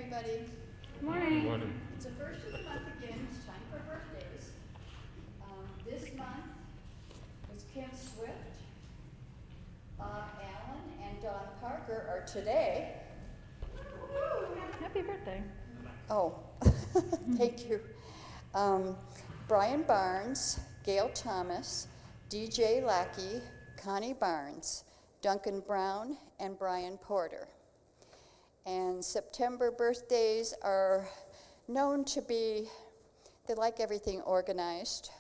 everybody. Good morning. Good morning. It's the first of the month again. It's time for birthdays. This month is Kim Swift, Bob Allen, and Dawn Parker are today. Happy birthday. Oh, thank you. Brian Barnes, Gail Thomas, DJ Lackey, Connie Barnes, Duncan Brown, and Brian Porter. And September birthdays are known to be, they like everything organized.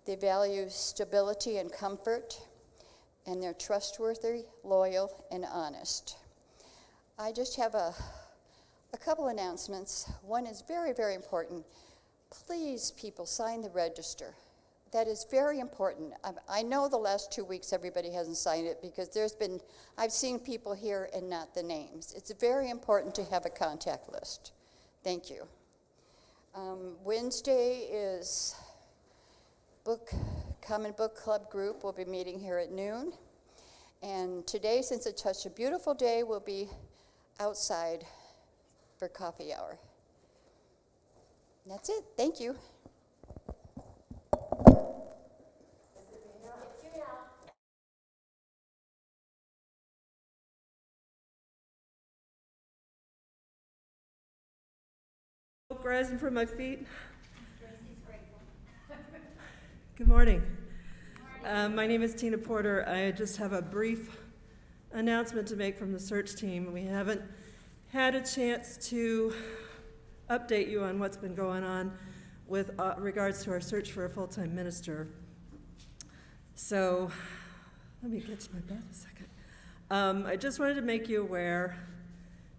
They value stability and comfort, and they're trustworthy, loyal, and honest. I just have a couple announcements. One is very, very important. Please, people, sign the register. That is very important. I know the last 2 weeks everybody hasn't signed it because I've seen people here and not the names. It's very important to have a contact list. Thank you. Wednesday is Common Book Club group. We'll be meeting here at noon. And today, since it's such a beautiful day, we'll be outside for coffee hour. And that's it. Thank you. Rising from my feet. Good morning. My name is Tina Porter. I just have a brief announcement to make from the search team. We haven't had a chance to update you on what's been going on with regards to our search for a full-time minister. So let me get to my breath a second. I just wanted to make you aware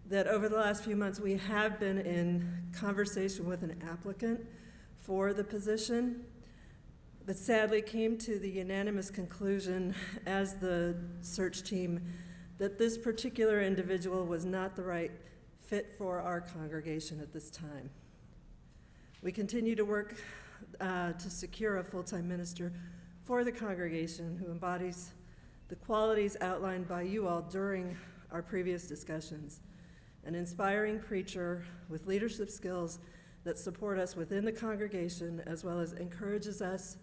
that over the last few months we have been in conversation with an applicant for the position, but sadly came to the unanimous conclusion as the search team that this particular individual was not the right fit for our congregation at this time. We continue to work to secure a full-time minister for the congregation who embodies the qualities outlined by you all during our previous discussions. An inspiring preacher with leadership skills that support us within the congregation, as well as encourages us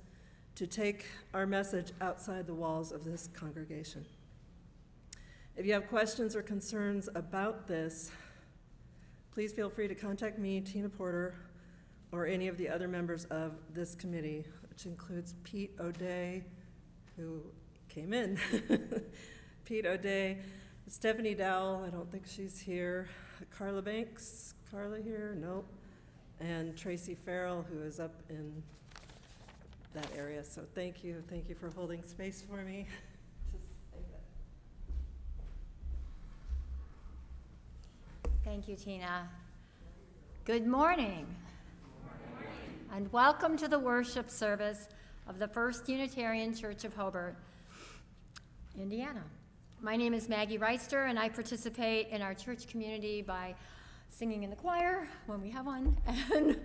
to take our message outside the walls of this congregation. If you have questions or concerns about this, please feel free to contact me, Tina Porter, or any of the other members of this committee, which includes Pete O'Day, who came in, Pete O'Day, Stephanie Dowell, I don't think she's here. Carla Banks, Carla here? Nope. And Tracy Farrell, who is up in that area. So thank you for holding space for me. Thank you, Tina. Good morning. And welcome to the worship service of the First Unitarian Church of Hobart, Indiana. My name is Maggie Reister, and I participate in our church community by singing in the choir when we have one, and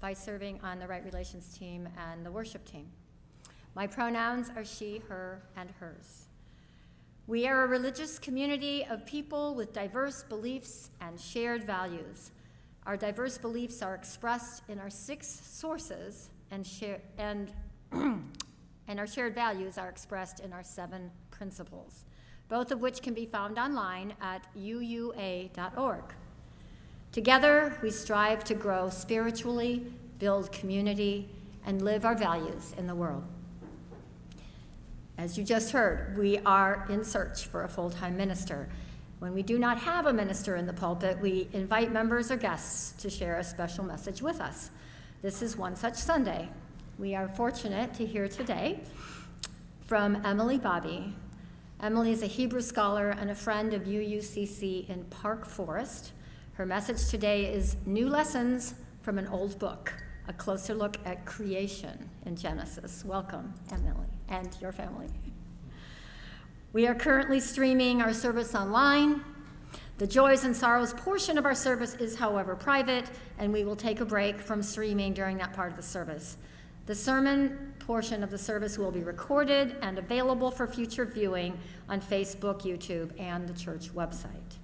by serving on the Right Relations team and the worship team. My pronouns are she, her, and hers. We are a religious community of people with diverse beliefs and shared values. Our diverse beliefs are expressed in our 6 sources, and our shared values are expressed in our 7 principles, both of which can be found online at uua.org. Together, we strive to grow spiritually, build community, and live our values in the world. As you just heard, we are in search for a full-time minister. When we do not have a minister in the pulpit, we invite members or guests to share a special message with us. This is one such Sunday. We are fortunate to hear today from Emily Bobbe. Emily is a Hebrew scholar and a friend of UUCC in Park Forest. Her message today is New Lessons from an Old Book, a closer look at creation in Genesis. Welcome, Emily, and your family. We are currently streaming our service online. The joys and sorrows portion of our service is, however, private, and we will take a break from streaming during that part of the service. The sermon portion of the service will be recorded and available for future viewing on Facebook, YouTube, and the church website.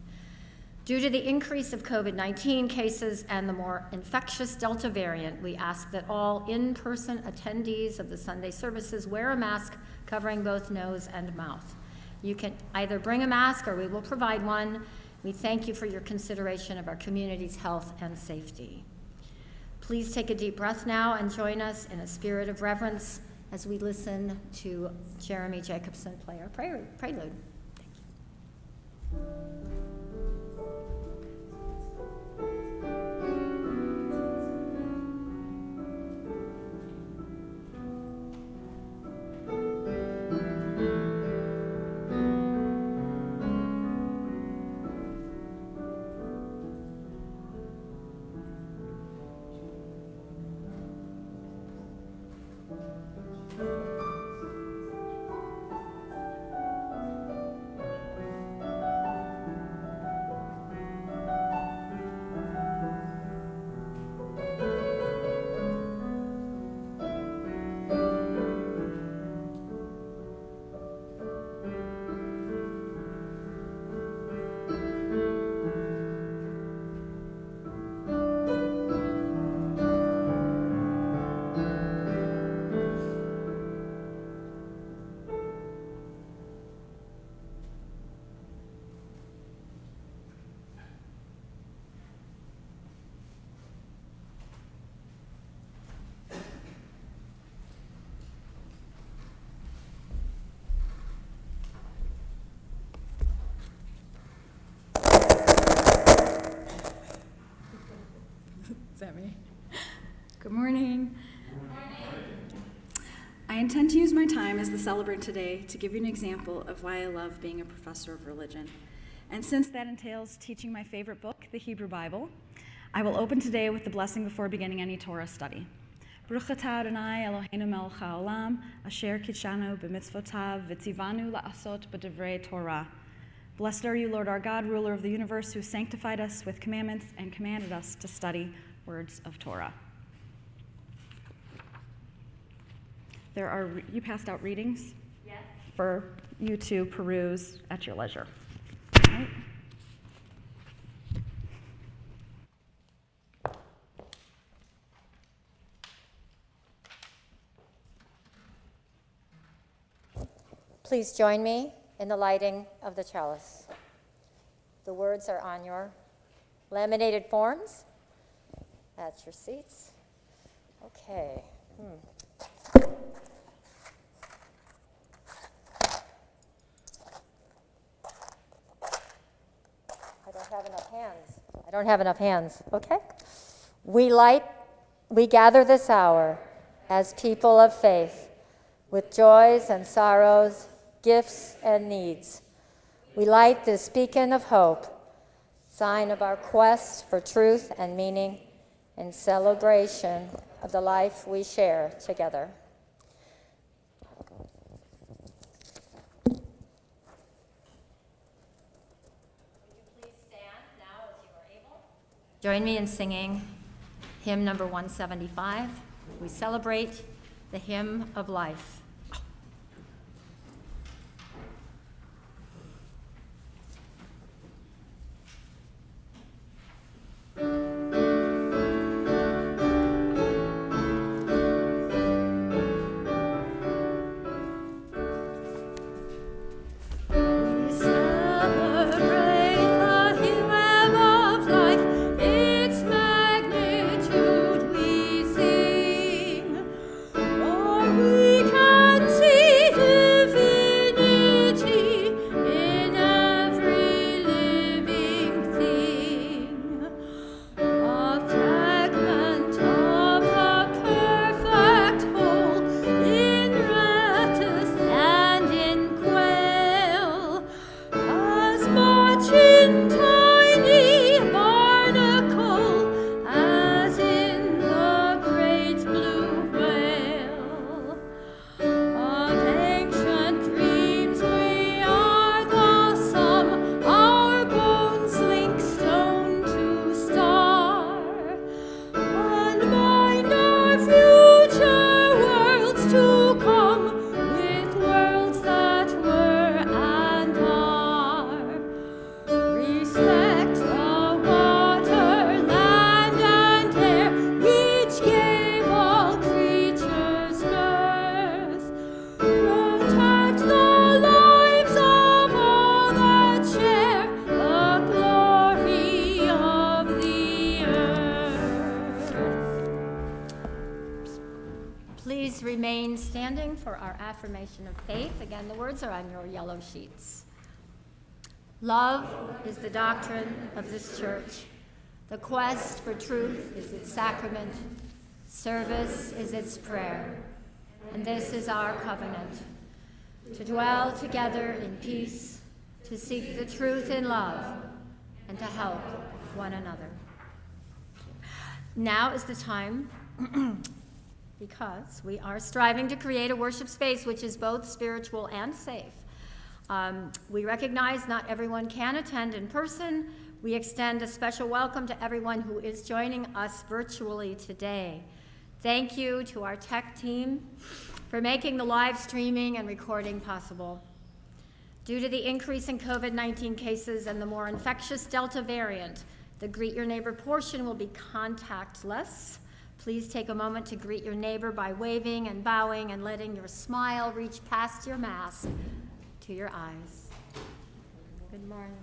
Due to the increase of COVID-19 cases and the more infectious Delta variant, we ask that all in-person attendees of the Sunday services wear a mask covering both nose and mouth. You can either bring a mask or we will provide one. We thank you for your consideration of our community's health and safety. Please take a deep breath now and join us in a spirit of reverence as we listen to Jeremy Jacobson play our prelude. Thank you. Is that me? Good morning. I intend to use my time as the celebrant today to give you an example of why I love being a professor of religion. And since that entails teaching my favorite book, the Hebrew Bible, I will open today with the blessing before beginning any Torah study. Baruch atah Adonai Eloheinu melech haolam, asher kitshanu b'mitzvotav v'tzivanu la'asot b'divrei Torah. Blessed are you, Lord our God, ruler of the universe, who sanctified us with commandments and commanded us to study words of Torah. You passed out readings? Yes. For you to peruse at your leisure. All right. Please join me in the lighting of the chalice. The words are on your laminated forms. That's your seats. Okay. I don't have enough hands. Okay. We gather this hour as people of faith with joys and sorrows, gifts and needs. We light this beacon of hope, sign of our quest for truth and meaning in celebration of the life we share together. Join me in singing hymn number 175. We celebrate the hymn of life. We can please remain standing for our affirmation of faith. Again, the words are on your yellow sheets. Love is the doctrine of this church. The quest for truth is its sacrament. Service is its prayer. And this is our covenant, to dwell together in peace, to seek the truth in love, and to help one another. Now is the time, because we are striving to create a worship space which is both spiritual and safe. We recognize not everyone can attend in person. We extend a special welcome to everyone who is joining us virtually today. Thank you to our tech team for making the live streaming and recording possible. Due to the increase in COVID-19 cases and the more infectious Delta variant, the Greet Your Neighbor portion will be contactless. Please take a moment to greet your neighbor by waving and bowing and letting your smile reach past your mask to your eyes. Good morning.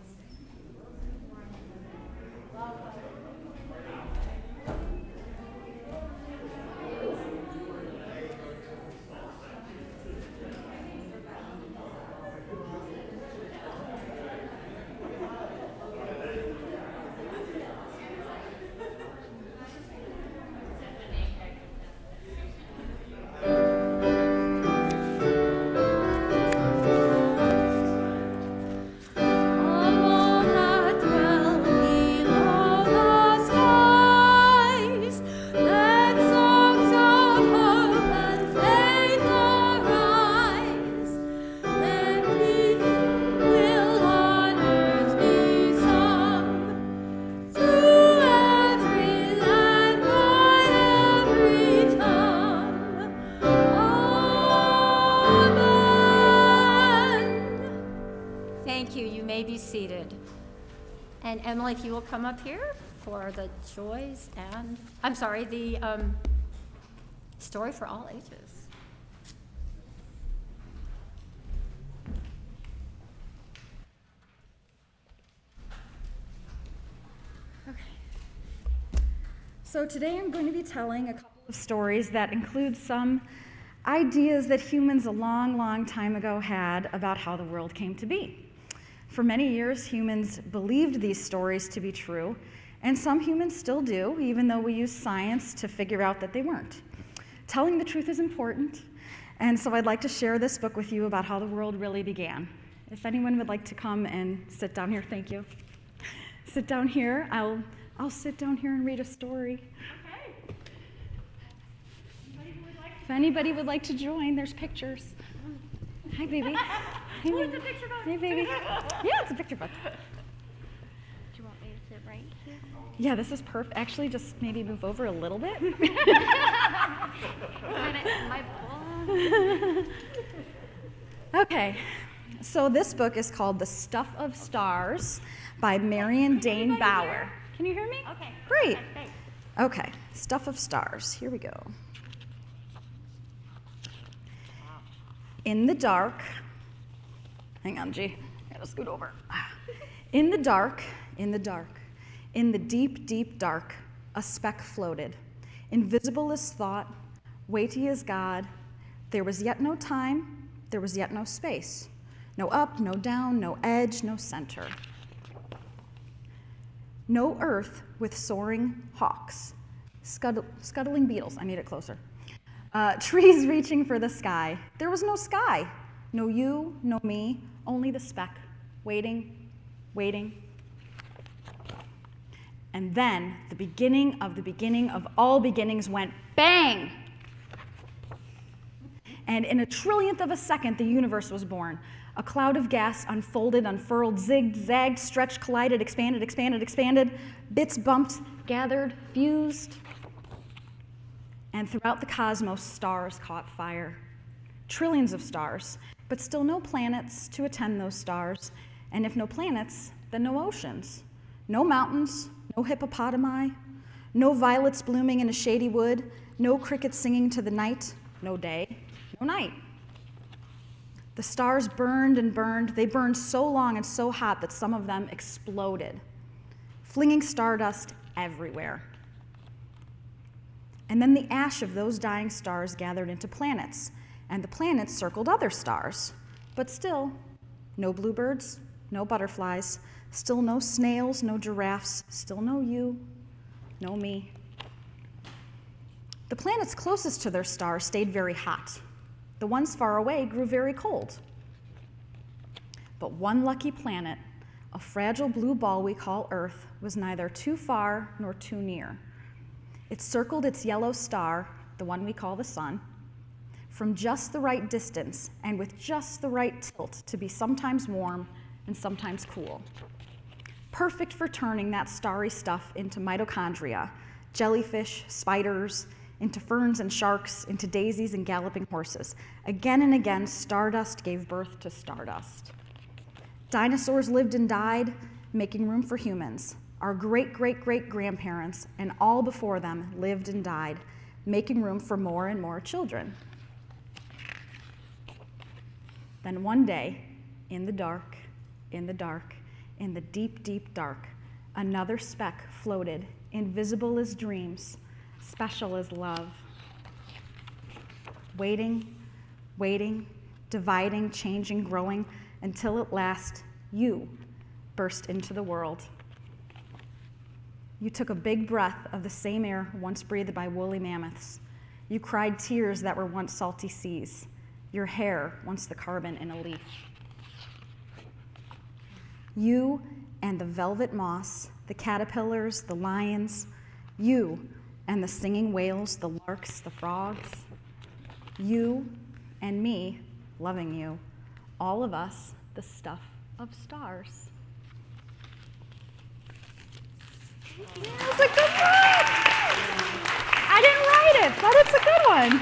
And Emily, if you will come up here for the joys and, the story for all ages. Okay. So today I'm going to be telling a couple of stories that include some ideas that humans a long, long time ago had about how the world came to be. For many years, humans believed these stories to be true, and some humans still do, even though we use science to figure out that they weren't. Telling the truth is important, and so I'd like to share this book with you about how the world really began. If anyone would like to come and sit down here, thank you. Sit down here. I'll sit down here and read a story. Okay. If anybody would like to join, there's pictures. Hi, baby. Hey, it's a picture book. Hey, baby. Yeah, it's a picture book. Do you want me to sit right here? Yeah, this is perfect. Actually, just maybe move over a little bit. My ball. Okay, so this book is called The Stuff of Stars by Marion Dane Bauer. Can you hear me? Okay. Great. Thanks. Okay, Stuff of Stars. Here we go. In the dark, hang on, G, I gotta scoot over. In the dark, in the dark, in the deep, deep dark, a speck floated, invisible as thought, weighty as God. There was yet no time, there was yet no space, no up, no down, no edge, no center. No earth with soaring hawks, scuttling beetles, I need it closer. Trees reaching for the sky. There was no sky, no you, no me, only the speck, waiting, waiting. And then the beginning of all beginnings went bang! And in a trillionth of a second, the universe was born. A cloud of gas unfolded, unfurled, zigged, zagged, stretched, collided, expanded, expanded, expanded. Bits bumped, gathered, fused. And throughout the cosmos, stars caught fire. Trillions of stars, but still no planets to attend those stars. And if no planets, then no oceans. No mountains, no hippopotami, no violets blooming in a shady wood, no crickets singing to the night, no day, no night. The stars burned and burned. They burned so long and so hot that some of them exploded, flinging stardust everywhere. And then the ash of those dying stars gathered into planets, and the planets circled other stars. But still, no bluebirds, no butterflies, still no snails, no giraffes, still no you, no me. The planets closest to their star stayed very hot. The ones far away grew very cold. But one lucky planet, a fragile blue ball we call Earth, was neither too far nor too near. It circled its yellow star, the one we call the sun, from just the right distance and with just the right tilt to be sometimes warm and sometimes cool. Perfect for turning that starry stuff into mitochondria, jellyfish, spiders, into ferns and sharks, into daisies and galloping horses. Again and again, stardust gave birth to stardust. Dinosaurs lived and died, making room for humans. Our great-great-great-grandparents and all before them lived and died, making room for more and more children. Then one day, in the dark, in the dark, in the deep, deep dark, another speck floated, invisible as dreams, special as love. Waiting, waiting, dividing, changing, growing, until at last you burst into the world. You took a big breath of the same air once breathed by woolly mammoths. You cried tears that were once salty seas. Your hair once the carbon in a leaf. You and the velvet moss, the caterpillars, the lions, you and the singing whales, the larks, the frogs, you and me loving you, all of us, the stuff of stars. That's a good one. I didn't write it, but it's a good one.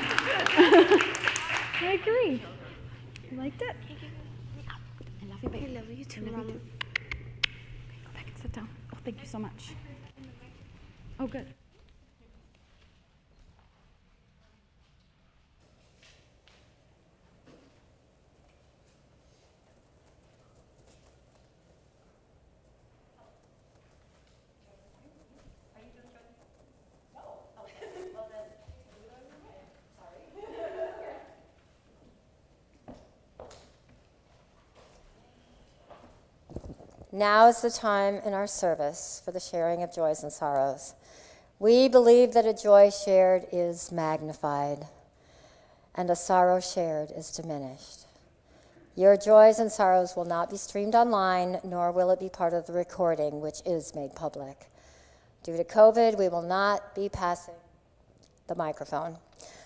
I agree. You liked it? I love you, baby. I love you too, I love Mom. you too. Okay, go back and sit down. Oh, thank you so much. Oh, good. Now is the time in our service for the sharing of joys and sorrows. We believe that a joy shared is magnified, and a sorrow shared is diminished. Your joys and sorrows will not be streamed online, nor will it be part of the recording, which is made public. Due to COVID, we will not be passing the microphone.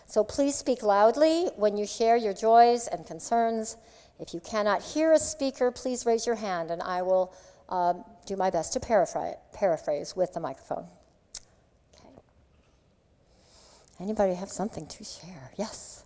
So please speak loudly when you share your joys and concerns. If you cannot hear a speaker, please raise your hand, and I will do my best to paraphrase with the microphone. Okay. Anybody have something to share? Yes.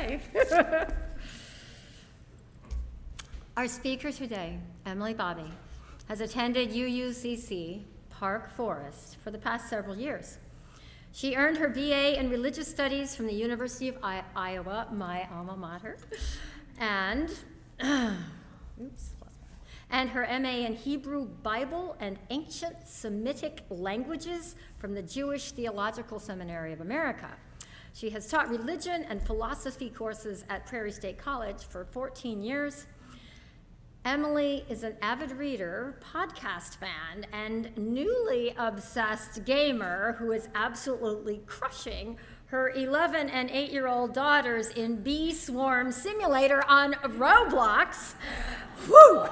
Okay. Our speaker today, Emily Bobbe, has attended UUCC Park Forest for the past several years. She earned her BA in Religious Studies from the University of Iowa, my alma mater, and her MA in Hebrew Bible and Ancient Semitic Languages from the Jewish Theological Seminary of America. She has taught religion and philosophy courses at Prairie State College for 14 years. Emily is an avid reader, podcast fan, and newly obsessed gamer who is absolutely crushing her 11 and 8-year-old daughters in Bee Swarm Simulator on Roblox. Woo!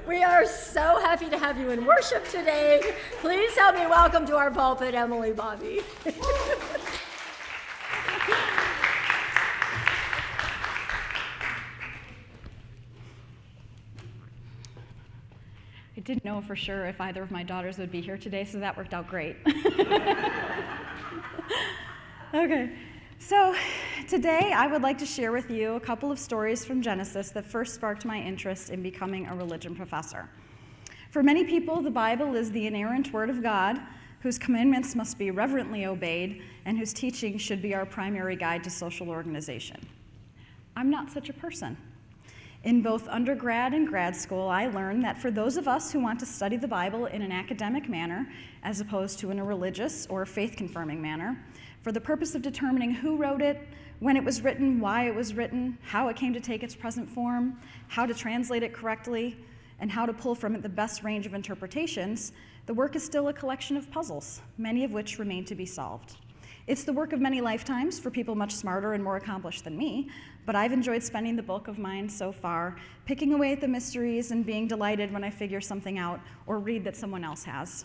We are so happy to have you in worship today. Please help me welcome to our pulpit, Emily Bobbe. I didn't know for sure if either of my daughters would be here today, so that worked out great. Okay, so today I would like to share with you a couple of stories from Genesis that first sparked my interest in becoming a religion professor. For many people, the Bible is the inerrant Word of God, whose commandments must be reverently obeyed, and whose teaching should be our primary guide to social organization. I'm not such a person. In both undergrad and grad school, I learned that for those of us who want to study the Bible in an academic manner, as opposed to in a religious or faith-confirming manner, for the purpose of determining who wrote it, when it was written, why it was written, how it came to take its present form, how to translate it correctly, and how to pull from it the best range of interpretations, the work is still a collection of puzzles, many of which remain to be solved. It's the work of many lifetimes for people much smarter and more accomplished than me, but I've enjoyed spending the bulk of mine so far, picking away at the mysteries and being delighted when I figure something out or read that someone else has.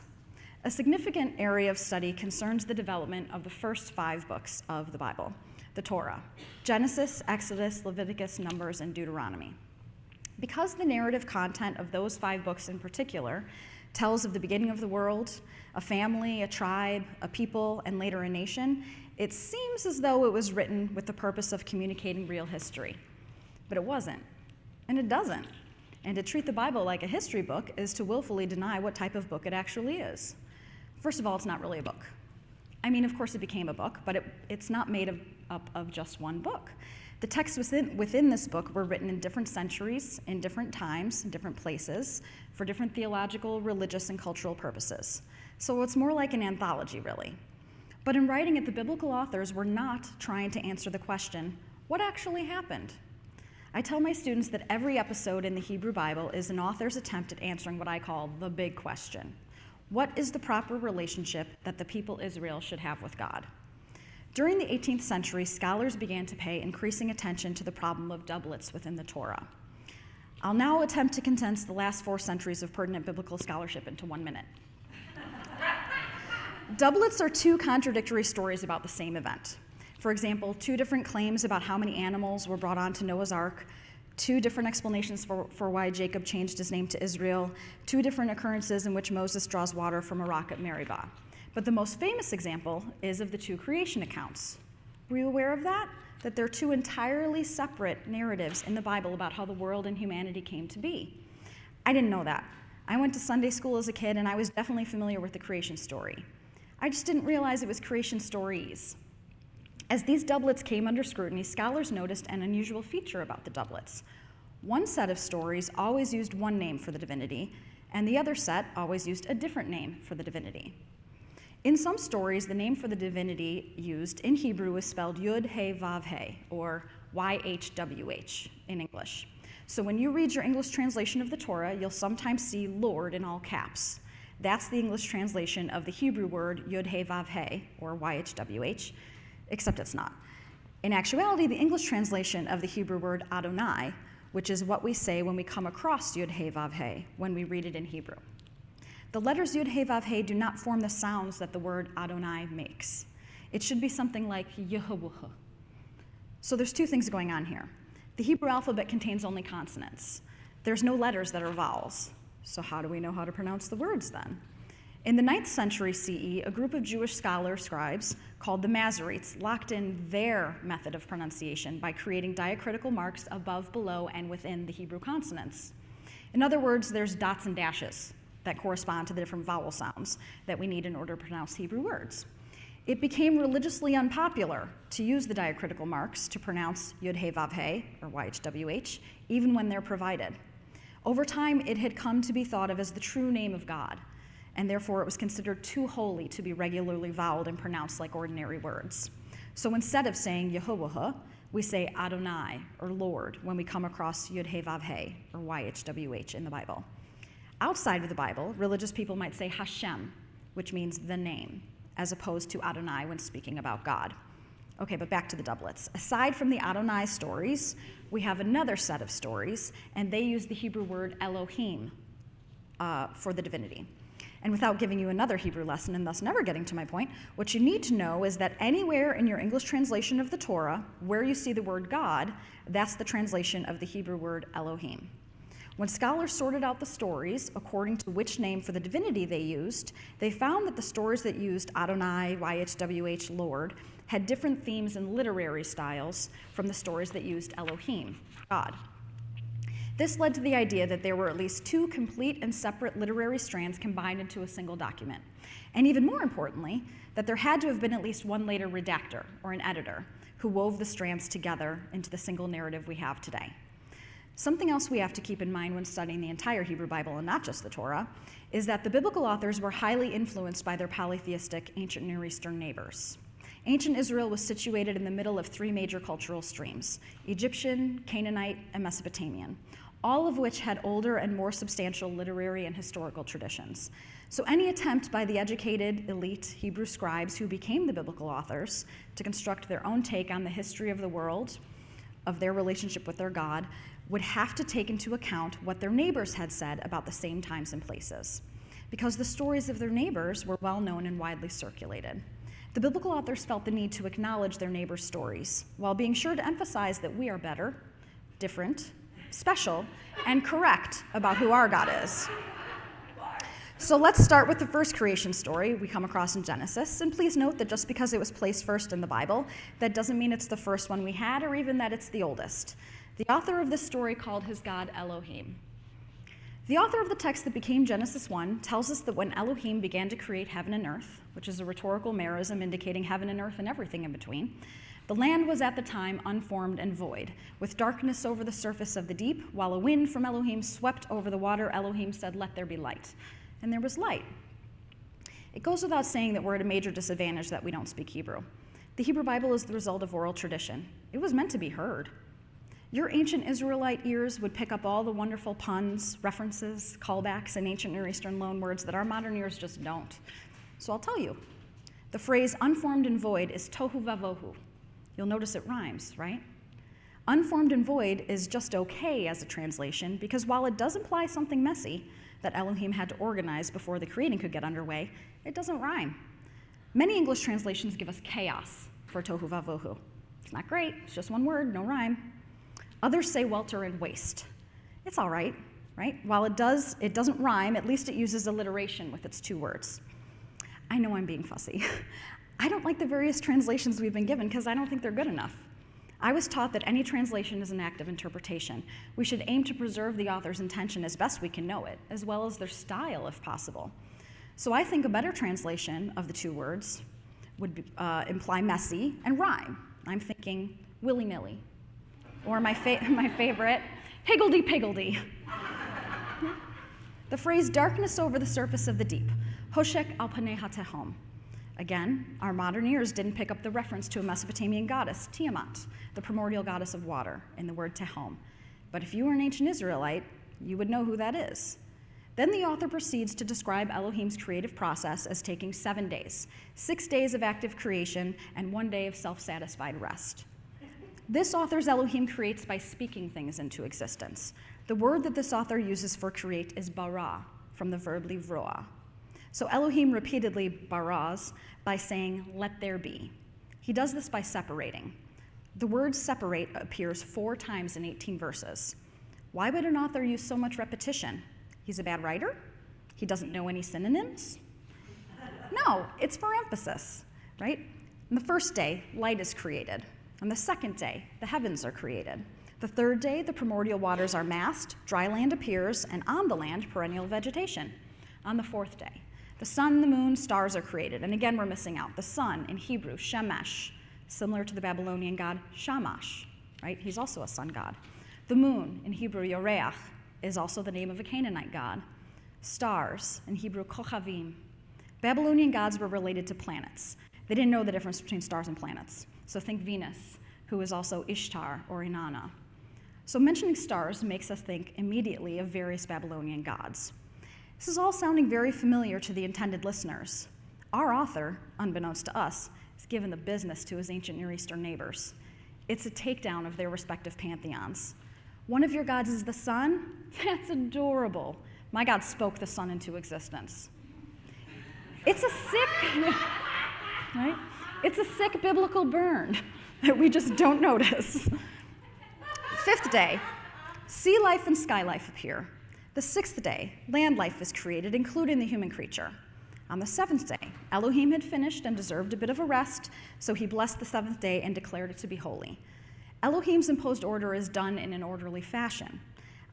A significant area of study concerns the development of the first 5 books of the Bible, the Torah: Genesis, Exodus, Leviticus, Numbers, and Deuteronomy. Because the narrative content of those 5 books in particular tells of the beginning of the world, a family, a tribe, a people, and later a nation, it seems as though it was written with the purpose of communicating real history. But it wasn't, and it doesn't. And to treat the Bible like a history book is to willfully deny what type of book it actually is. First of all, it's not really a book. I mean, of course it became a book, but it's not made up of just one book. The texts within this book were written in different centuries, in different times, in different places, for different theological, religious, and cultural purposes. So it's more like an anthology, really. But in writing it, the biblical authors were not trying to answer the question, what actually happened? I tell my students that every episode in the Hebrew Bible is an author's attempt at answering what I call the big question. What is the proper relationship that the people Israel should have with God? During the 18th century, scholars began to pay increasing attention to the problem of doublets within the Torah. I'll now attempt to condense the last 4 centuries of pertinent biblical scholarship into 1 minute. Doublets are 2 contradictory stories about the same event. For example, 2 different claims about how many animals were brought onto Noah's Ark, 2 different explanations for why Jacob changed his name to Israel, 2 different occurrences in which Moses draws water from a rock at Meribah. But the most famous example is of the 2 creation accounts. Were you aware of that? That there are 2 entirely separate narratives in the Bible about how the world and humanity came to be. I didn't know that. I went to Sunday school as a kid, and I was definitely familiar with the creation story. I just didn't realize it was creation stories. As these doublets came under scrutiny, scholars noticed an unusual feature about the doublets. One set of stories always used one name for the divinity, and the other set always used a different name for the divinity. In some stories, the name for the divinity used in Hebrew is spelled Yud He Vav He, or YHWH in English. So when you read your English translation of the Torah, you'll sometimes see Lord in all caps. That's the English translation of the Hebrew word Yud He Vav He, or YHWH, except it's not. In actuality, the English translation of the Hebrew word Adonai, which is what we say when we come across Yud He Vav He, when we read it in Hebrew. The letters Yud He Vav He do not form the sounds that the word Adonai makes. It should be something like Yehovah. So there's 2 things going on here. The Hebrew alphabet contains only consonants. There's no letters that are vowels. So how do we know how to pronounce the words then? In the 9th century CE, a group of Jewish scholar scribes called the Masoretes locked in their method of pronunciation by creating diacritical marks above, below, and within the Hebrew consonants. In other words, there's dots and dashes that correspond to the different vowel sounds that we need in order to pronounce Hebrew words. It became religiously unpopular to use the diacritical marks to pronounce Yud-He Vav-He, or YHWH, even when they're provided. Over time, it had come to be thought of as the true name of God, and therefore it was considered too holy to be regularly voweled and pronounced like ordinary words. So instead of saying Yehovah, we say Adonai, or Lord, when we come across Yud-He Vav-He, or YHWH in the Bible. Outside of the Bible, religious people might say Hashem, which means the name, as opposed to Adonai when speaking about God. Okay, but back to the doublets. Aside from the Adonai stories, we have another set of stories, and they use the Hebrew word Elohim for the divinity. And without giving you another Hebrew lesson and thus never getting to my point, what you need to know is that anywhere in your English translation of the Torah where you see the word God, that's the translation of the Hebrew word Elohim. When scholars sorted out the stories according to which name for the divinity they used, they found that the stories that used Adonai, YHWH, Lord, had different themes and literary styles from the stories that used Elohim, God. This led to the idea that there were at least two complete and separate literary strands combined into a single document. And even more importantly, that there had to have been at least one later redactor, or an editor, who wove the strands together into the single narrative we have today. Something else we have to keep in mind when studying the entire Hebrew Bible, and not just the Torah, is that the biblical authors were highly influenced by their polytheistic ancient Near Eastern neighbors. Ancient Israel was situated in the middle of three major cultural streams: Egyptian, Canaanite, and Mesopotamian, all of which had older and more substantial literary and historical traditions. So any attempt by the educated, elite Hebrew scribes who became the biblical authors to construct their own take on the history of the world, of their relationship with their God, would have to take into account what their neighbors had said about the same times and places, because the stories of their neighbors were well known and widely circulated. The biblical authors felt the need to acknowledge their neighbors' stories, while being sure to emphasize that we are better, different, special, and correct about who our God is. So let's start with the first creation story we come across in Genesis, and please note that just because it was placed first in the Bible, that doesn't mean it's the first one we had, or even that it's the oldest. The author of this story called his God Elohim. The author of the text that became Genesis 1 tells us that when Elohim began to create heaven and earth, which is a rhetorical merism indicating heaven and earth and everything in between, the land was at the time unformed and void, with darkness over the surface of the deep. While a wind from Elohim swept over the water, Elohim said, "Let there be light." And there was light. It goes without saying that we're at a major disadvantage that we don't speak Hebrew. The Hebrew Bible is the result of oral tradition. It was meant to be heard. Your ancient Israelite ears would pick up all the wonderful puns, references, callbacks, and ancient Near Eastern loanwords that our modern ears just don't. So I'll tell you. The phrase unformed and void is tohu vavohu. You'll notice it rhymes, right? Unformed and void is just okay as a translation because while it does imply something messy that Elohim had to organize before the creating could get underway, it doesn't rhyme. Many English translations give us chaos for tohu vavohu. It's not great, it's just one word, no rhyme. Others say welter and waste. It's all right, right? While it doesn't rhyme, at least it uses alliteration with its two words. I know I'm being fussy. I don't like the various translations we've been given because I don't think they're good enough. I was taught that any translation is an act of interpretation. We should aim to preserve the author's intention as best we can know it, as well as their style if possible. So I think a better translation of the two words would imply messy and rhyme. I'm thinking willy-nilly. Or my favorite, higgledy-piggledy. The phrase darkness over the surface of the deep, hoshek al panei hatehom. Again, our modern ears didn't pick up the reference to a Mesopotamian goddess, Tiamat, the primordial goddess of water, in the word tehom. But if you were an ancient Israelite, you would know who that is. Then the author proceeds to describe Elohim's creative process as taking 7 days, 6 days of active creation and 1 day of self-satisfied rest. This author's Elohim creates by speaking things into existence. The word that this author uses for create is bara, from the verb livroa. So Elohim repeatedly baras by saying, "Let there be." He does this by separating. The word separate appears 4 times in 18 verses. Why would an author use so much repetition? He's a bad writer? He doesn't know any synonyms? No, it's for emphasis, right? On the first day, light is created. On the second day, the heavens are created. The third day, the primordial waters are massed, dry land appears, and on the land, perennial vegetation. On the fourth day, the sun, the moon, stars are created. And again, we're missing out. The sun, in Hebrew, Shemesh, similar to the Babylonian god Shamash, right? He's also a sun god. The moon, in Hebrew, Yoreach, is also the name of a Canaanite god. Stars, in Hebrew, Kochavim. Babylonian gods were related to planets. They didn't know the difference between stars and planets. So think Venus, who is also Ishtar or Inanna. So mentioning stars makes us think immediately of various Babylonian gods. This is all sounding very familiar to the intended listeners. Our author, unbeknownst to us, is given the business to his ancient Near Eastern neighbors. It's a takedown of their respective pantheons. One of your gods is the sun? That's adorable. My God spoke the sun into existence. It's a sick, right? It's a sick biblical burn that we just don't notice. Fifth day, sea life and sky life appear. The sixth day, land life is created, including the human creature. On the seventh day, Elohim had finished and deserved a bit of a rest, so he blessed the seventh day and declared it to be holy. Elohim's imposed order is done in an orderly fashion.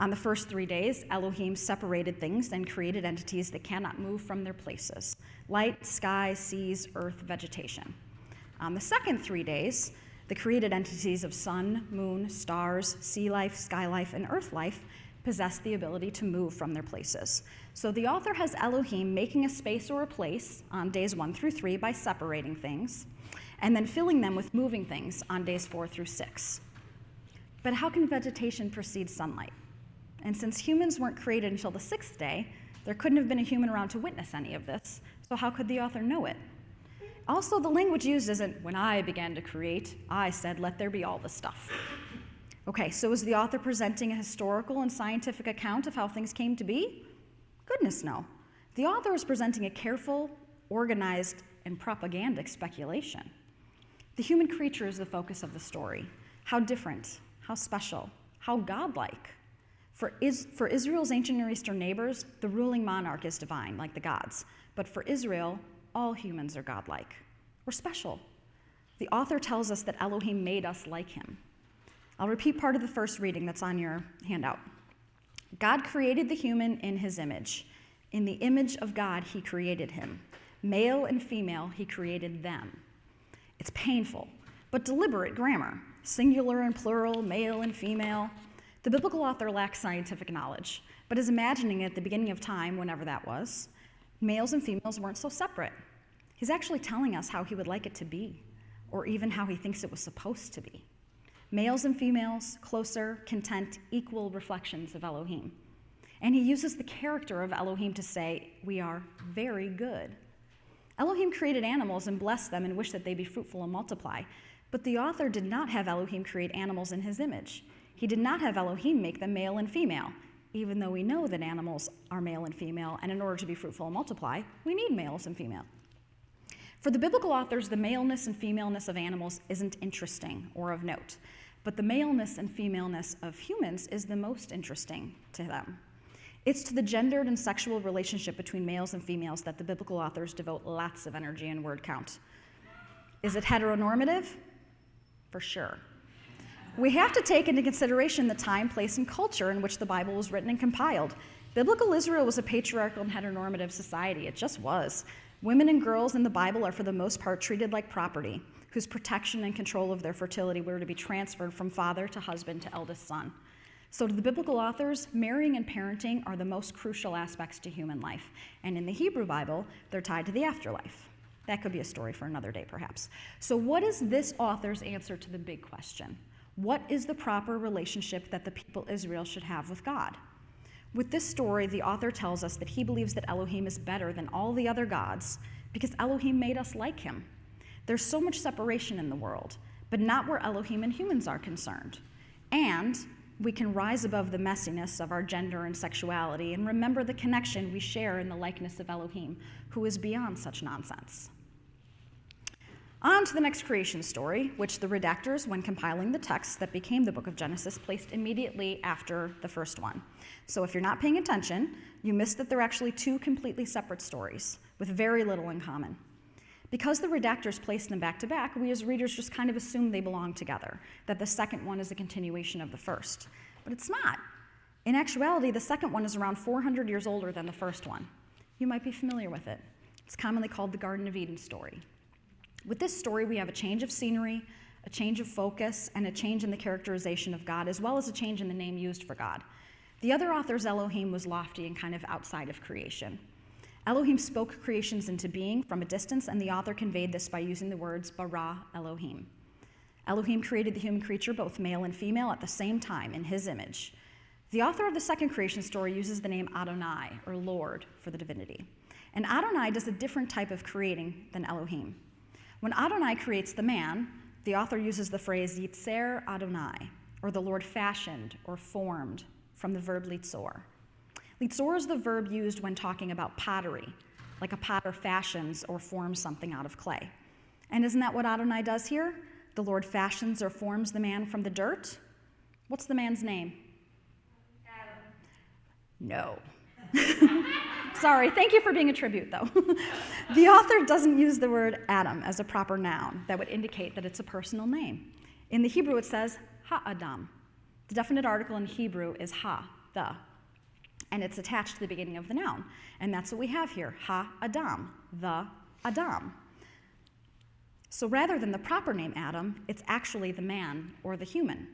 On the first 3 days, Elohim separated things and created entities that cannot move from their places: light, sky, seas, earth, vegetation. On the second 3 days, the created entities of sun, moon, stars, sea life, sky life, and earth life possess the ability to move from their places. So the author has Elohim making a space or a place on days 1 through 3 by separating things, and then filling them with moving things on days 4 through 6. But how can vegetation precede sunlight? And since humans weren't created until the 6th day, there couldn't have been a human around to witness any of this, so how could the author know it? Also, the language used isn't, when I began to create, I said, let there be all this stuff. Okay, so is the author presenting a historical and scientific account of how things came to be? Goodness, no. The author is presenting a careful, organized, and propagandic speculation. The human creature is the focus of the story. How different, how special, how godlike. For Israel's ancient Near Eastern neighbors, the ruling monarch is divine, like the gods. But for Israel, all humans are godlike. We're special. The author tells us that Elohim made us like him. I'll repeat part of the first reading that's on your handout. God created the human in his image. In the image of God, he created him. Male and female, he created them. It's painful, but deliberate grammar. Singular and plural, male and female. The biblical author lacks scientific knowledge, but is imagining at the beginning of time, whenever that was, males and females weren't so separate. He's actually telling us how he would like it to be, or even how he thinks it was supposed to be. Males and females, closer, content, equal reflections of Elohim. And he uses the character of Elohim to say, we are very good. Elohim created animals and blessed them and wished that they be fruitful and multiply. But the author did not have Elohim create animals in his image. He did not have Elohim make them male and female, even though we know that animals are male and female, and in order to be fruitful and multiply, we need males and female. For the biblical authors, the maleness and femaleness of animals isn't interesting or of note, but the maleness and femaleness of humans is the most interesting to them. It's to the gendered and sexual relationship between males and females that the biblical authors devote lots of energy and word count. Is it heteronormative? For sure. We have to take into consideration the time, place, and culture in which the Bible was written and compiled. Biblical Israel was a patriarchal and heteronormative society. It just was. Women and girls in the Bible are for the most part treated like property, whose protection and control of their fertility were to be transferred from father to husband to eldest son. So to the biblical authors, marrying and parenting are the most crucial aspects to human life. And in the Hebrew Bible, they're tied to the afterlife. That could be a story for another day, perhaps. So what is this author's answer to the big question? What is the proper relationship that the people Israel should have with God? With this story, the author tells us that he believes that Elohim is better than all the other gods because Elohim made us like him. There's so much separation in the world, but not where Elohim and humans are concerned. And we can rise above the messiness of our gender and sexuality and remember the connection we share in the likeness of Elohim, who is beyond such nonsense. On to the next creation story, which the redactors, when compiling the text that became the book of Genesis, placed immediately after the first one. So if you're not paying attention, you missed that they're actually two completely separate stories with very little in common. Because the redactors placed them back to back, we as readers just kind of assume they belong together, that the second one is a continuation of the first. But it's not. In actuality, the second one is around 400 years older than the first one. You might be familiar with it. It's commonly called the Garden of Eden story. With this story, we have a change of scenery, a change of focus, and a change in the characterization of God, as well as a change in the name used for God. The other author's Elohim was lofty and kind of outside of creation. Elohim spoke creations into being from a distance, and the author conveyed this by using the words bara Elohim. Elohim created the human creature, both male and female, at the same time in his image. The author of the second creation story uses the name Adonai, or Lord, for the divinity. And Adonai does a different type of creating than Elohim. When Adonai creates the man, the author uses the phrase Yitzer Adonai, or the Lord fashioned or formed, from the verb litzor. Litzor is the verb used when talking about pottery, like a potter fashions or forms something out of clay. And isn't that what Adonai does here? The Lord fashions or forms the man from the dirt. What's the man's name? Adam. No. Sorry, thank you for being a tribute, though. The author doesn't use the word Adam as a proper noun that would indicate that it's a personal name. In the Hebrew, it says ha-adam. The definite article in Hebrew is ha, the, and it's attached to the beginning of the noun. And that's what we have here, ha-adam, the Adam. So rather than the proper name Adam, it's actually the man or the human.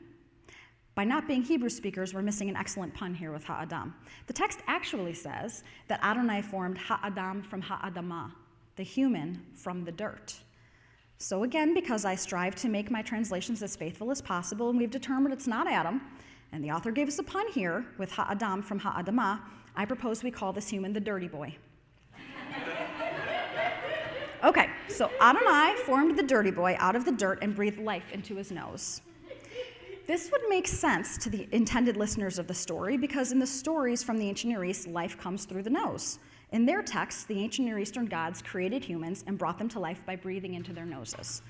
By not being Hebrew speakers, we're missing an excellent pun here with ha-adam. The text actually says that Adonai formed ha-adam from ha-adamah, the human from the dirt. So again, because I strive to make my translations as faithful as possible, and we've determined it's not Adam, and the author gave us a pun here with ha-adam from ha-adamah, I propose we call this human the dirty boy. Okay, so Adonai formed the dirty boy out of the dirt and breathed life into his nose. This would make sense to the intended listeners of the story because in the stories from the ancient Near East, life comes through the nose. In their texts, the ancient Near Eastern gods created humans and brought them to life by breathing into their noses.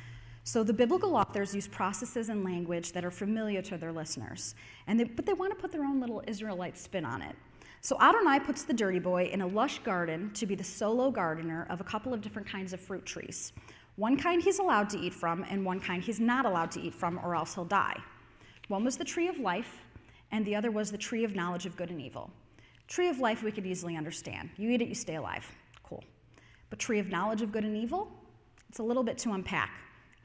So the biblical authors use processes and language that are familiar to their listeners, but they want to put their own little Israelite spin on it. So Adonai puts the dirty boy in a lush garden to be the solo gardener of a couple of different kinds of fruit trees. One kind he's allowed to eat from, and one kind he's not allowed to eat from, or else he'll die. One was the tree of life, and the other was the tree of knowledge of good and evil. Tree of life we could easily understand. You eat it, you stay alive. Cool. But tree of knowledge of good and evil? It's a little bit to unpack.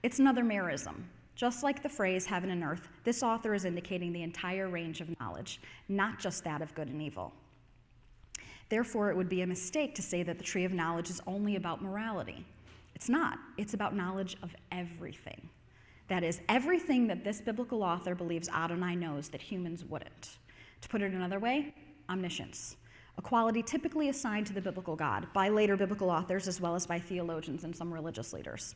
It's another merism. Just like the phrase heaven and earth, this author is indicating the entire range of knowledge, not just that of good and evil. Therefore, it would be a mistake to say that the tree of knowledge is only about morality. It's not. It's about knowledge of everything. That is, everything that this biblical author believes Adonai knows that humans wouldn't. To put it another way, omniscience, a quality typically assigned to the biblical God by later biblical authors as well as by theologians and some religious leaders.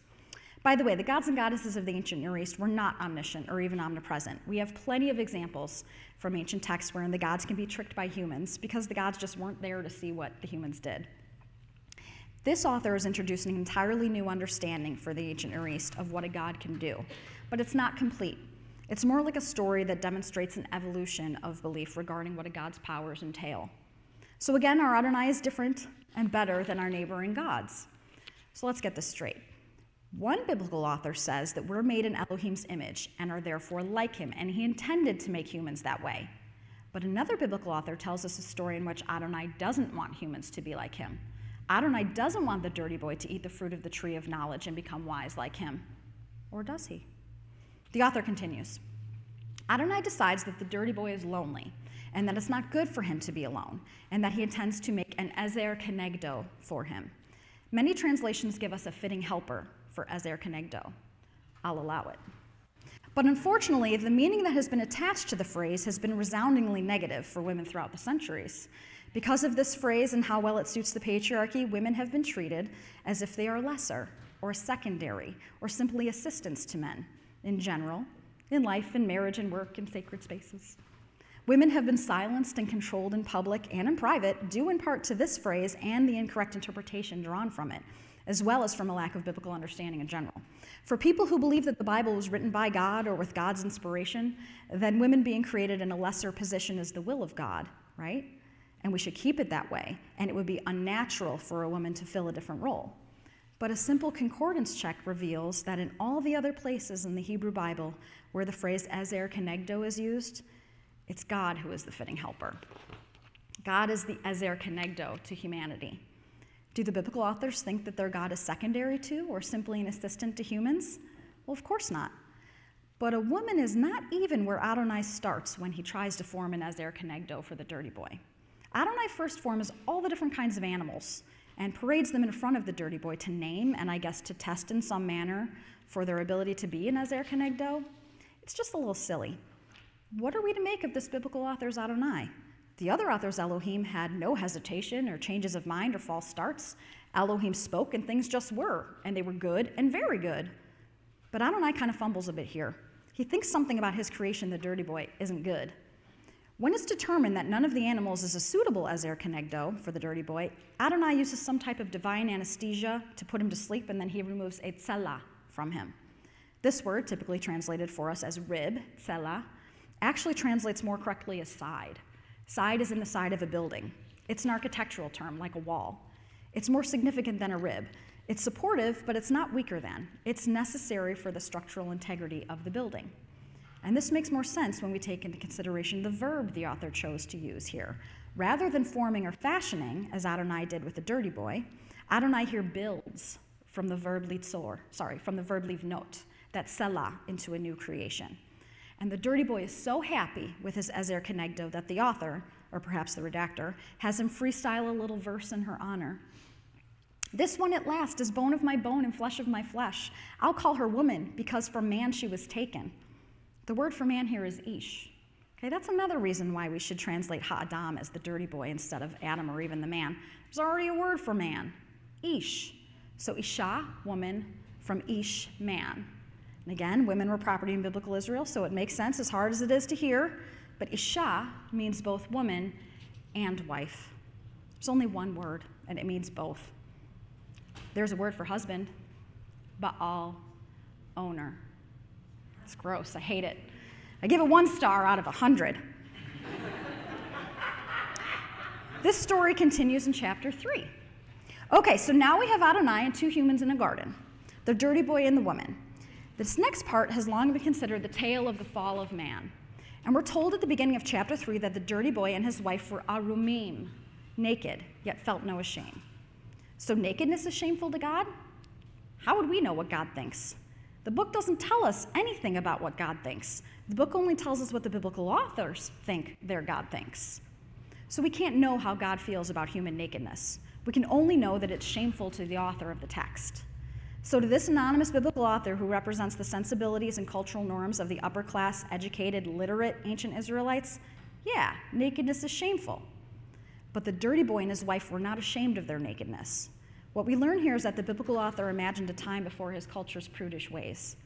By the way, the gods and goddesses of the ancient Near East were not omniscient or even omnipresent. We have plenty of examples from ancient texts wherein the gods can be tricked by humans because the gods just weren't there to see what the humans did. This author is introducing an entirely new understanding for the ancient Near East of what a god can do, but it's not complete. It's more like a story that demonstrates an evolution of belief regarding what a god's powers entail. So again, our Adonai is different and better than our neighboring gods. So let's get this straight. One biblical author says that we're made in Elohim's image and are therefore like him, and he intended to make humans that way. But another biblical author tells us a story in which Adonai doesn't want humans to be like him. Adonai doesn't want the dirty boy to eat the fruit of the tree of knowledge and become wise like him. Or does he? The author continues. Adonai decides that the dirty boy is lonely and that it's not good for him to be alone, and that he intends to make an ezer kenegdo for him. Many translations give us a fitting helper for ezer kenegdo. I'll allow it. But unfortunately, the meaning that has been attached to the phrase has been resoundingly negative for women throughout the centuries. Because of this phrase and how well it suits the patriarchy, women have been treated as if they are lesser or secondary or simply assistants to men in general, in life, in marriage, and work, in sacred spaces. Women have been silenced and controlled in public and in private, due in part to this phrase and the incorrect interpretation drawn from it. as well as from a lack of biblical understanding in general. For people who believe that the Bible was written by God or with God's inspiration, then women being created in a lesser position is the will of God, right? And we should keep it that way, and it would be unnatural for a woman to fill a different role. But a simple concordance check reveals that in all the other places in the Hebrew Bible where the phrase ezer kenegdo is used, it's God who is the fitting helper. God is the ezer kenegdo to humanity. Do the biblical authors think that their God is secondary to or simply an assistant to humans? Well, of course not. But a woman is not even where Adonai starts when he tries to form an ezer kenegdo for the dirty boy. Adonai first forms all the different kinds of animals and parades them in front of the dirty boy to name and I guess to test in some manner for their ability to be an ezer kenegdo. It's just a little silly. What are we to make of this biblical author's Adonai? The other author's Elohim had no hesitation or changes of mind or false starts. Elohim spoke and things just were, and they were good and very good. But Adonai kind of fumbles a bit here. He thinks something about his creation, the dirty boy, isn't good. When it's determined that none of the animals is a suitable ezer kenegdo for the dirty boy, Adonai uses some type of divine anesthesia to put him to sleep, and then he removes a tsela from him. This word, typically translated for us as rib, tsela, actually translates more correctly as side. Side is in the side of a building. It's an architectural term, like a wall. It's more significant than a rib. It's supportive, but it's not weaker than. It's necessary for the structural integrity of the building. And this makes more sense when we take into consideration the verb the author chose to use here. Rather than forming or fashioning, as Adonai did with the dirty boy, Adonai here builds from the verb livnot, that selah, into a new creation. And the dirty boy is so happy with his ezer kenegdo that the author, or perhaps the redactor, has him freestyle a little verse in her honor. This one at last is bone of my bone and flesh of my flesh. I'll call her woman because from man she was taken. The word for man here is ish. Okay, that's another reason why we should translate ha'adam as the dirty boy instead of Adam or even the man. There's already a word for man, ish. So isha, woman, from ish, man. And again, women were property in biblical Israel, so it makes sense as hard as it is to hear. But isha means both woman and wife. There's only one word, and it means both. There's a word for husband, ba'al, owner. It's gross, I hate it. I give it 1 star out of 100. This story continues in chapter 3. Okay, so now we have Adonai and 2 humans in a garden, the dirty boy and the woman. This next part has long been considered the tale of the fall of man. And we're told at the beginning of chapter 3 that the dirty boy and his wife were arumim, naked, yet felt no shame. So nakedness is shameful to God? How would we know what God thinks? The book doesn't tell us anything about what God thinks. The book only tells us what the biblical authors think their God thinks. So we can't know how God feels about human nakedness. We can only know that it's shameful to the author of the text. So to this anonymous biblical author who represents the sensibilities and cultural norms of the upper class, educated, literate ancient Israelites, yeah, nakedness is shameful. But the dirty boy and his wife were not ashamed of their nakedness. What we learn here is that the biblical author imagined a time before his culture's prudish ways.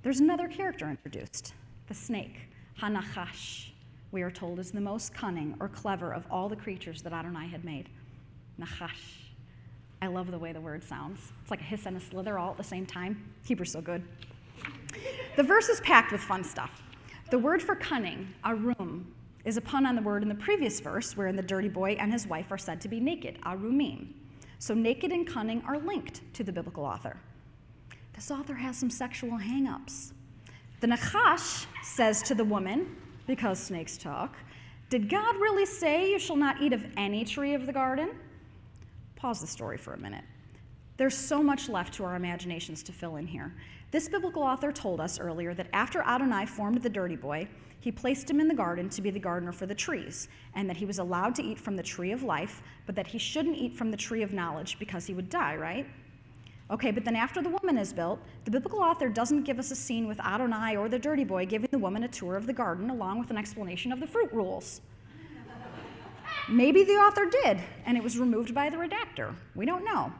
There's another character introduced, the snake, Hanachash, we are told is the most cunning or clever of all the creatures that Adonai had made. Nachash. I love the way the word sounds. It's like a hiss and a slither all at the same time. Hebrew's so good. The verse is packed with fun stuff. The word for cunning, arum, is a pun on the word in the previous verse wherein the dirty boy and his wife are said to be naked, arumim. So naked and cunning are linked to the biblical author. This author has some sexual hang-ups. The Nachash says to the woman, because snakes talk, did God really say you shall not eat of any tree of the garden? Pause the story for a minute. There's so much left to our imaginations to fill in here. This biblical author told us earlier that after Adonai formed the dirty boy, he placed him in the garden to be the gardener for the trees, and that he was allowed to eat from the tree of life, but that he shouldn't eat from the tree of knowledge because he would die, right? Okay, but then after the woman is built, the biblical author doesn't give us a scene with Adonai or the dirty boy giving the woman a tour of the garden along with an explanation of the fruit rules. Maybe the author did, and it was removed by the redactor. We don't know.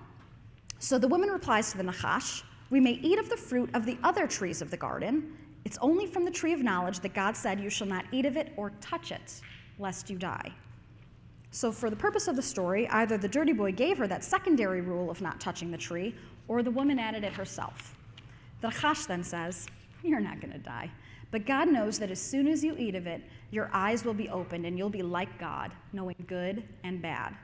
So the woman replies to the Nachash, we may eat of the fruit of the other trees of the garden. It's only from the tree of knowledge that God said you shall not eat of it or touch it, lest you die. So for the purpose of the story, either the dirty boy gave her that secondary rule of not touching the tree, or the woman added it herself. The Nachash then says, "You're not going to die, but God knows that as soon as you eat of it, your eyes will be opened and you'll be like God, knowing good and bad."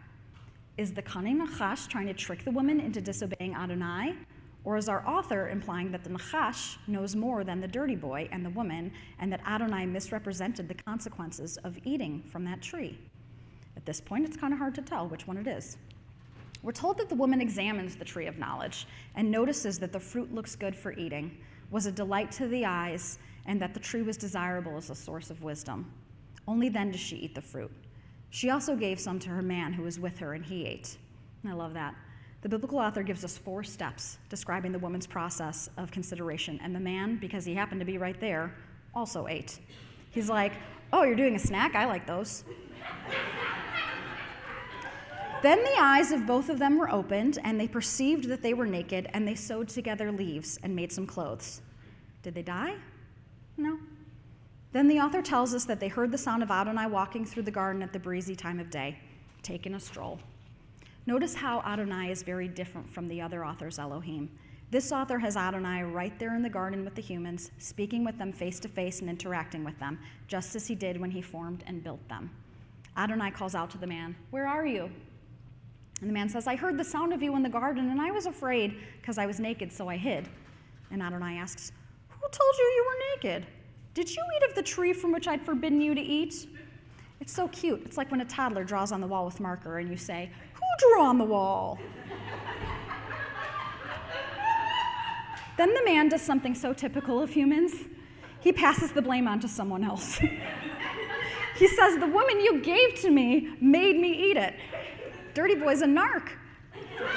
Is the cunning Nachash trying to trick the woman into disobeying Adonai? Or is our author implying that the Nachash knows more than the dirty boy and the woman, and that Adonai misrepresented the consequences of eating from that tree? At this point, it's kind of hard to tell which one it is. We're told that the woman examines the tree of knowledge and notices that the fruit looks good for eating, was a delight to the eyes, and that the tree was desirable as a source of wisdom. Only then does she eat the fruit. She also gave some to her man who was with her, and he ate. And I love that. The biblical author gives us 4 steps describing the woman's process of consideration, and the man, because he happened to be right there, also ate. He's like, "Oh, you're doing a snack? I like those." Then the eyes of both of them were opened, and they perceived that they were naked, and they sewed together leaves and made some clothes. Did they die? No. Then the author tells us that they heard the sound of Adonai walking through the garden at the breezy time of day, taking a stroll. Notice how Adonai is very different from the other author's Elohim. This author has Adonai right there in the garden with the humans, speaking with them face to face and interacting with them, just as he did when he formed and built them. Adonai calls out to the man, "Where are you?" And the man says, "I heard the sound of you in the garden, and I was afraid because I was naked, so I hid." And Adonai asks, "Who told you you were naked? Did you eat of the tree from which I'd forbidden you to eat?" It's so cute. It's like when a toddler draws on the wall with marker and you say, "Who drew on the wall?" Then the man does something so typical of humans. He passes the blame on to someone else. He says, "The woman you gave to me made me eat it." Dirty boy's a narc.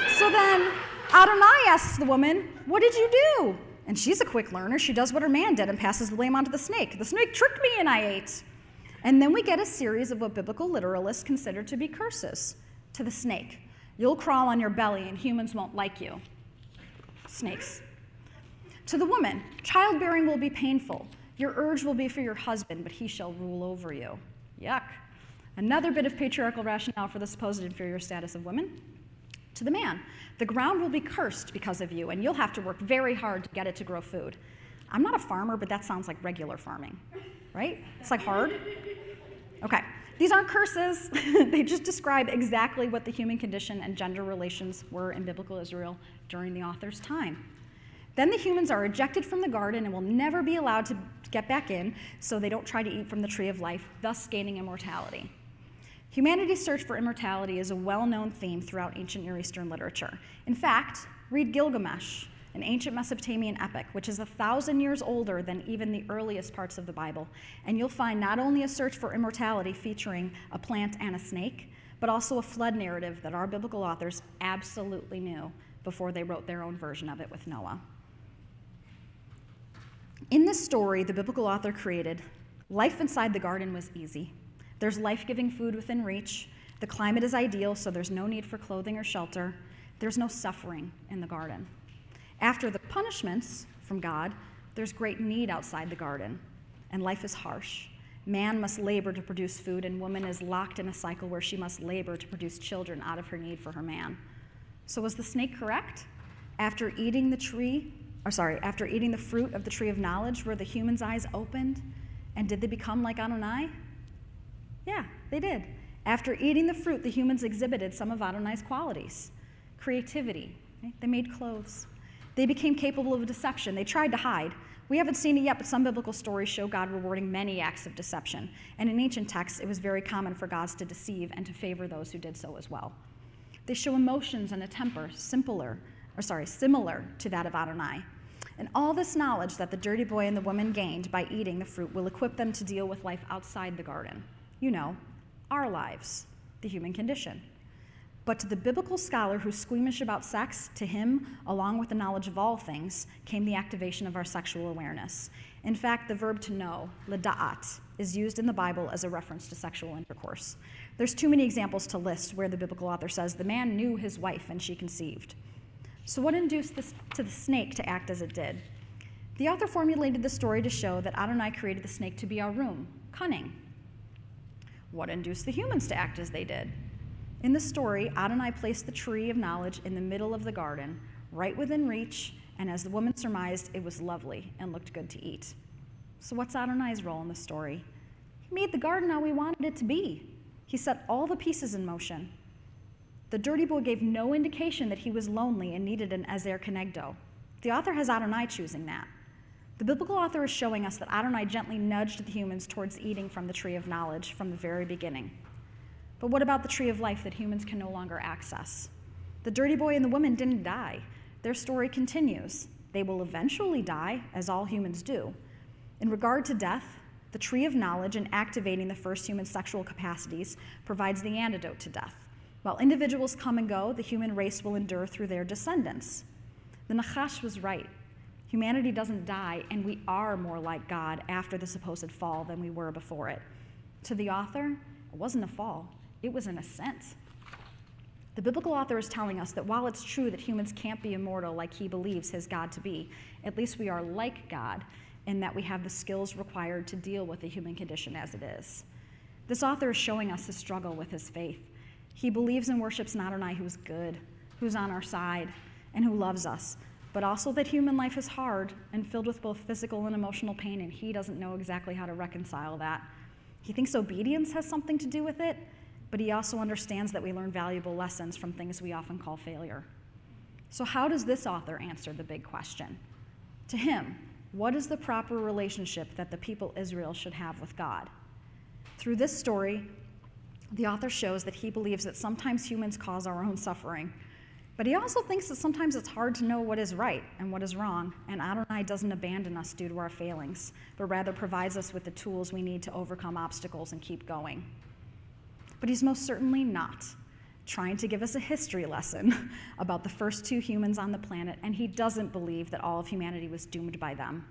So then Adonai asks the woman, "What did you do?" And she's a quick learner. She does what her man did and passes the blame onto the snake. "The snake tricked me and I ate." And then we get a series of what biblical literalists consider to be curses to the snake. "You'll crawl on your belly and humans won't like you." Snakes. To the woman, "Childbearing will be painful. Your urge will be for your husband, but he shall rule over you." Yuck. Another bit of patriarchal rationale for the supposed inferior status of women. To the man, "The ground will be cursed because of you, and you'll have to work very hard to get it to grow food." I'm not a farmer, but that sounds like regular farming, right? It's like hard. Okay, these aren't curses. They just describe exactly what the human condition and gender relations were in biblical Israel during the author's time. Then the humans are ejected from the garden and will never be allowed to get back in, so they don't try to eat from the tree of life, thus gaining immortality. Humanity's search for immortality is a well-known theme throughout ancient Near Eastern literature. In fact, read Gilgamesh, an ancient Mesopotamian epic, which is 1,000 years older than even the earliest parts of the Bible, and you'll find not only a search for immortality featuring a plant and a snake, but also a flood narrative that our biblical authors absolutely knew before they wrote their own version of it with Noah. In this story, the biblical author created, life inside the garden was easy. There's life-giving food within reach. The climate is ideal, so there's no need for clothing or shelter. There's no suffering in the garden. After the punishments from God, there's great need outside the garden, and life is harsh. Man must labor to produce food, and woman is locked in a cycle where she must labor to produce children out of her need for her man. So was the snake correct? After eating the fruit of the tree of knowledge, were the humans' eyes opened? And did they become like Adonai? Yeah, they did. After eating the fruit, the humans exhibited some of Adonai's qualities. Creativity, right? They made clothes. They became capable of deception. They tried to hide. We haven't seen it yet, but some biblical stories show God rewarding many acts of deception. And in ancient texts, it was very common for gods to deceive and to favor those who did so as well. They show emotions and a temper similar to that of Adonai. And all this knowledge that the dirty boy and the woman gained by eating the fruit will equip them to deal with life outside the garden. You know, our lives, the human condition. But to the biblical scholar who's squeamish about sex, to him, along with the knowledge of all things, came the activation of our sexual awareness. In fact, the verb to know, leda'at, is used in the Bible as a reference to sexual intercourse. There's too many examples to list where the biblical author says, the man knew his wife and she conceived. So what induced the snake to act as it did? The author formulated the story to show that Adonai created the snake to be arum, cunning. What induced the humans to act as they did? In the story, Adonai placed the tree of knowledge in the middle of the garden, right within reach, and as the woman surmised, it was lovely and looked good to eat. So what's Adonai's role in the story? He made the garden how he wanted it to be. He set all the pieces in motion. The dirty boy gave no indication that he was lonely and needed an Ezer Kenegdo. The author has Adonai choosing that. The biblical author is showing us that Adonai gently nudged the humans towards eating from the tree of knowledge from the very beginning. But what about the tree of life that humans can no longer access? The dirty boy and the woman didn't die. Their story continues. They will eventually die, as all humans do. In regard to death, the tree of knowledge and activating the first human sexual capacities provides the antidote to death. While individuals come and go, the human race will endure through their descendants. The Nachash was right. Humanity doesn't die, and we are more like God after the supposed fall than we were before it. To the author, it wasn't a fall, it was an ascent. The biblical author is telling us that while it's true that humans can't be immortal like he believes his God to be, at least we are like God in that we have the skills required to deal with the human condition as it is. This author is showing us his struggle with his faith. He believes and worships an Adonai who is good, who's on our side, and who loves us, but also that human life is hard and filled with both physical and emotional pain, and he doesn't know exactly how to reconcile that. He thinks obedience has something to do with it, but he also understands that we learn valuable lessons from things we often call failure. So how does this author answer the big question? To him, what is the proper relationship that the people Israel should have with God? Through this story, the author shows that he believes that sometimes humans cause our own suffering, but he also thinks that sometimes it's hard to know what is right and what is wrong, and Adonai doesn't abandon us due to our failings, but rather provides us with the tools we need to overcome obstacles and keep going. But he's most certainly not trying to give us a history lesson about the first two humans on the planet, and he doesn't believe that all of humanity was doomed by them.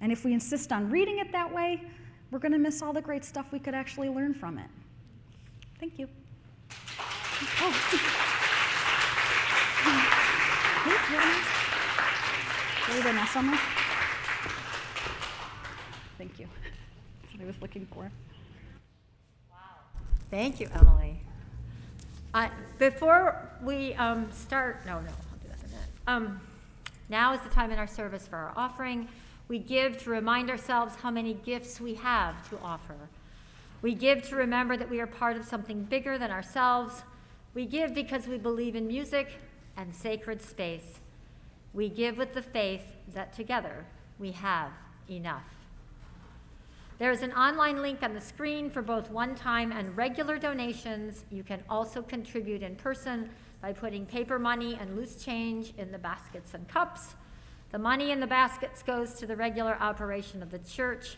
And if we insist on reading it that way, we're going to miss all the great stuff we could actually learn from it. Thank you. Oh. Thank you. That's what I was looking for. Thank you, Emily. Before we start, I'll do that in a minute. Now is the time in our service for our offering. We give to remind ourselves how many gifts we have to offer. We give to remember that we are part of something bigger than ourselves. We give because we believe in music and sacred space. We give with the faith that together we have enough. There is an online link on the screen for both one-time and regular donations. You can also contribute in person by putting paper money and loose change in the baskets and cups. The money in the baskets goes to the regular operation of the church,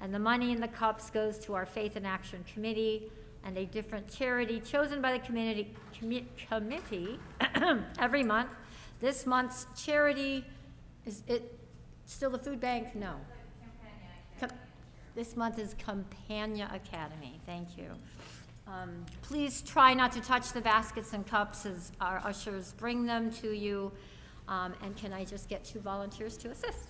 and the money in the cups goes to our Faith in Action Committee and a different charity chosen by the committee every month. This month's charity, is it still the food bank? No. This month is Campania Academy. Thank you. Please try not to touch the baskets and cups as our ushers bring them to you. And can I just get 2 volunteers to assist?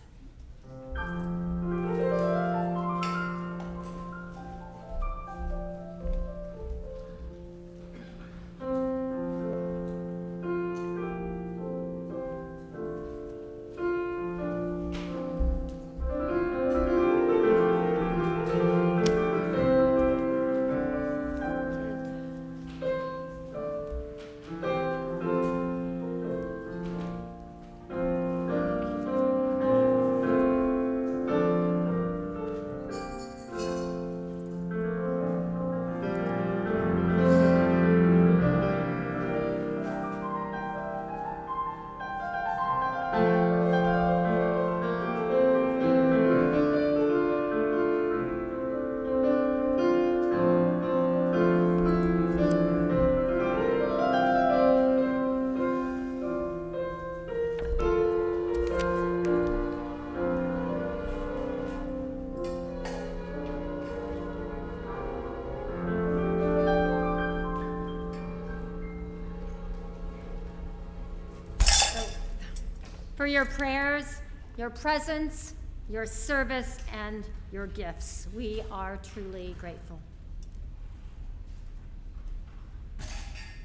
For your prayers, your presence, your service, and your gifts. We are truly grateful.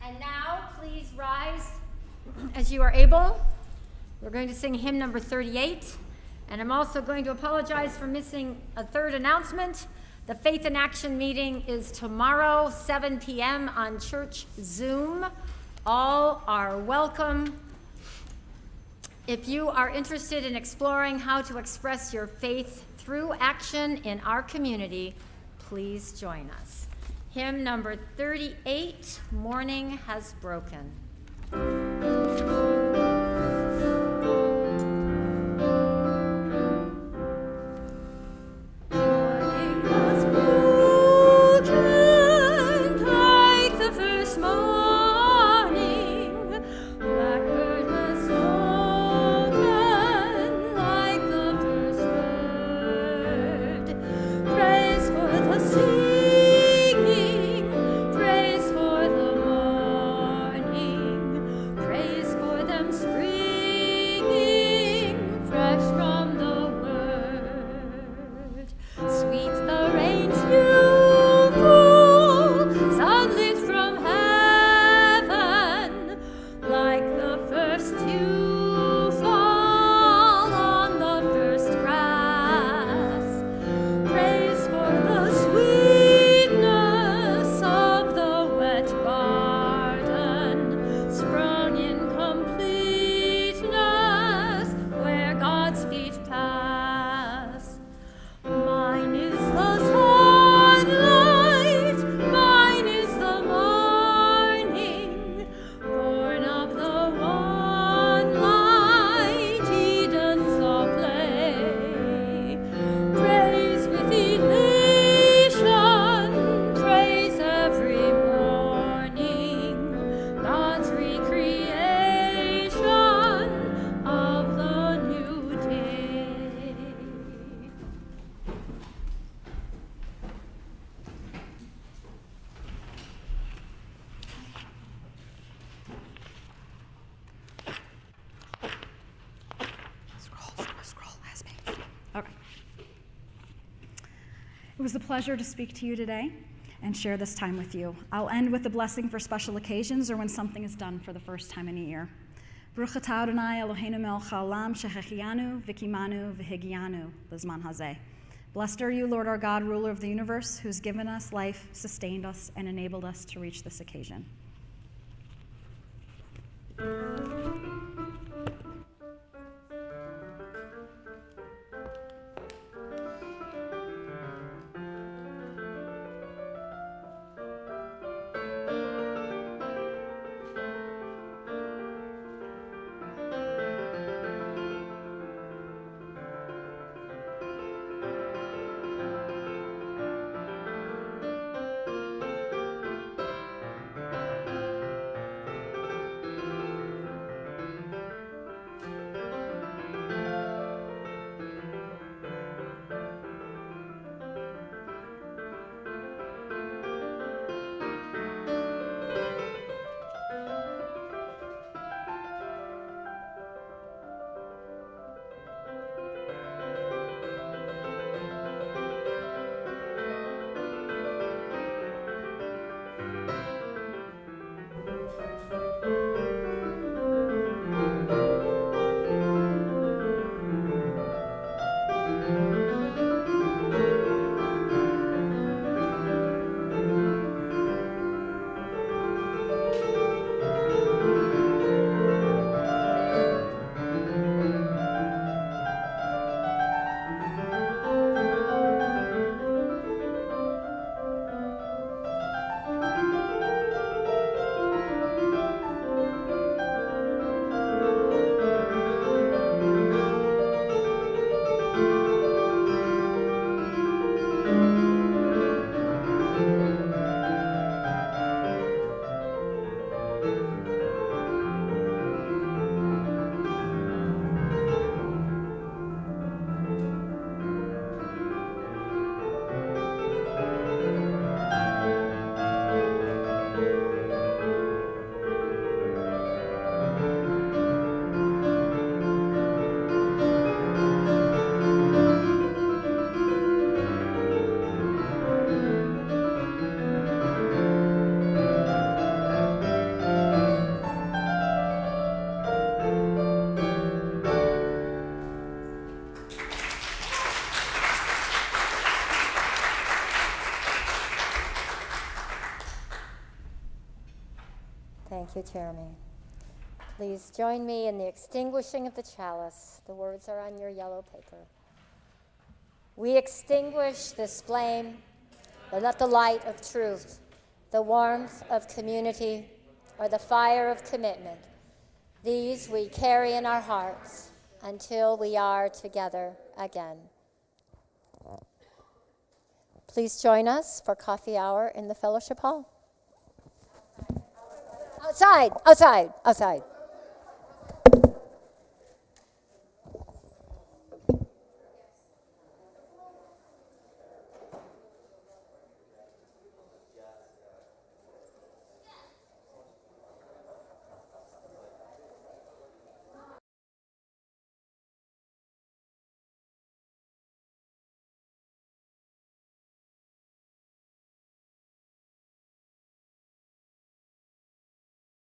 And now, please rise as you are able. We're going to sing hymn number 38. And I'm also going to apologize for missing a third announcement. The Faith in Action meeting is tomorrow, 7 p.m. on church Zoom. All are welcome. If you are interested in exploring how to express your faith through action in our community, please join us. Hymn number 38, Morning Has Broken. It was a pleasure to speak to you today and share this time with you. I'll end with a blessing for special occasions or when something is done for the first time in a year. Baruch atah Adonai Eloheinu melech haolam shehechianu v'kimanu v'higianu l'zman hazeh. Blessed are you, Lord our God, ruler of the universe, who's given us life, sustained us, and enabled us to reach this occasion. Thank you, Jeremy. Please join me in the extinguishing of the chalice. The words are on your yellow paper. We extinguish this flame, but let the light of truth, the warmth of community, or the fire of commitment, these we carry in our hearts until we are together again. Please join us for coffee hour in the fellowship hall. Outside, outside, outside.